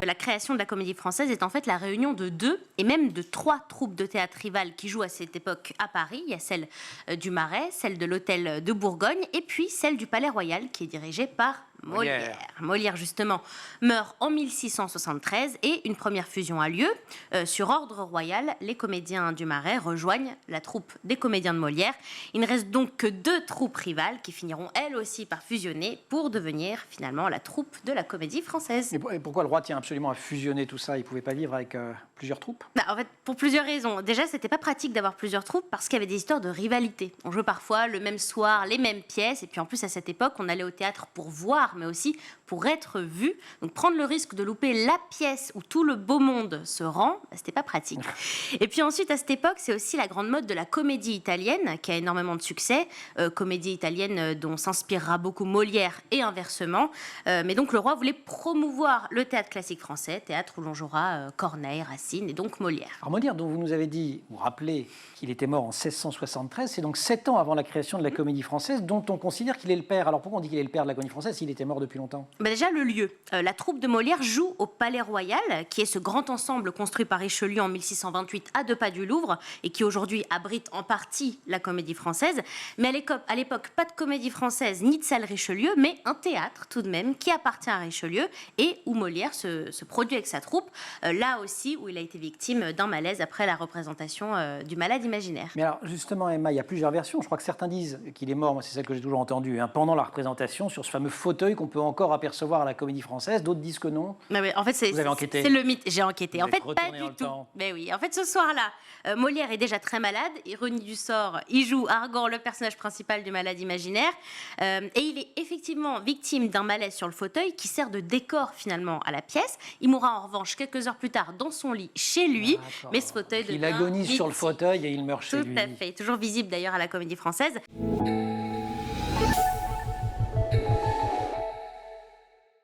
La création de la Comédie Française est en fait la réunion de 2 et même de 3 troupes de théâtre rivales qui jouent à cette époque à Paris. Il y a celle du Marais, celle de l'Hôtel de Bourgogne et puis celle du Palais Royal qui est dirigée par Molière. Molière, justement, meurt en 1673 et une première fusion a lieu. Sur ordre royal, les comédiens du Marais rejoignent la troupe des comédiens de Molière. Il ne reste donc que 2 troupes rivales qui finiront elles aussi par fusionner pour devenir finalement la troupe de la Comédie Française. Et pourquoi le roi tient absolument à fusionner tout ça? Il ne pouvait pas vivre avec plusieurs troupes? En fait, pour plusieurs raisons. Déjà, c'était pas pratique d'avoir plusieurs troupes parce qu'il y avait des histoires de rivalité. On jouait parfois le même soir, les mêmes pièces. Et puis en plus, à cette époque, on allait au théâtre pour voir, mais aussi pour être vu. Donc prendre le risque de louper la pièce où tout le beau monde se rend, c'était pas pratique. Et puis ensuite, à cette époque, c'est aussi la grande mode de la comédie italienne qui a énormément de succès. Comédie italienne dont s'inspirera beaucoup Molière et inversement. Mais donc le roi voulait promouvoir le théâtre classique français, théâtre où l'on jouera Corneille, Racine et donc Molière. Alors Molière, dont vous nous avez dit, vous rappelez qu'il était mort en 1673, c'est donc 7 ans avant la création de la Comédie Française, dont on considère qu'il est le père. Alors pourquoi on dit qu'il est le père de la Comédie Française s'il était mort depuis longtemps? Déjà, le lieu. La troupe de Molière joue au Palais Royal, qui est ce grand ensemble construit par Richelieu en 1628 à 2 pas du Louvre, et qui aujourd'hui abrite en partie la Comédie Française. Mais à l'époque, pas de Comédie Française ni de salle Richelieu, mais un théâtre tout de même qui appartient à Richelieu et où Molière se produit avec sa troupe, là aussi où il a été victime d'un malaise après la représentation du Malade imaginaire. Mais alors justement, Emma, il y a plusieurs versions. Je crois que certains disent qu'il est mort, moi c'est celle que j'ai toujours entendue, hein, pendant la représentation, sur ce fameux fauteuil qu'on peut encore apercevoir à la Comédie Française. D'autres disent que non. Mais en fait, vous avez enquêté? C'est le mythe. J'ai enquêté. Vous En fait, êtes pas retourné dans du le tout. temps. Mais oui. En fait, ce soir-là, Molière est déjà très malade. Ironie du sort, il joue Argan, le personnage principal du Malade imaginaire, et il est effectivement victime d'un malaise sur le fauteuil qui sert de décor finalement à la pièce. Il mourra en revanche quelques heures plus tard dans son lit chez lui, mais ce fauteuil devient il agonise sur le mythique. fauteuil et il meurt chez lui. Tout à fait. Toujours visible d'ailleurs à la Comédie Française.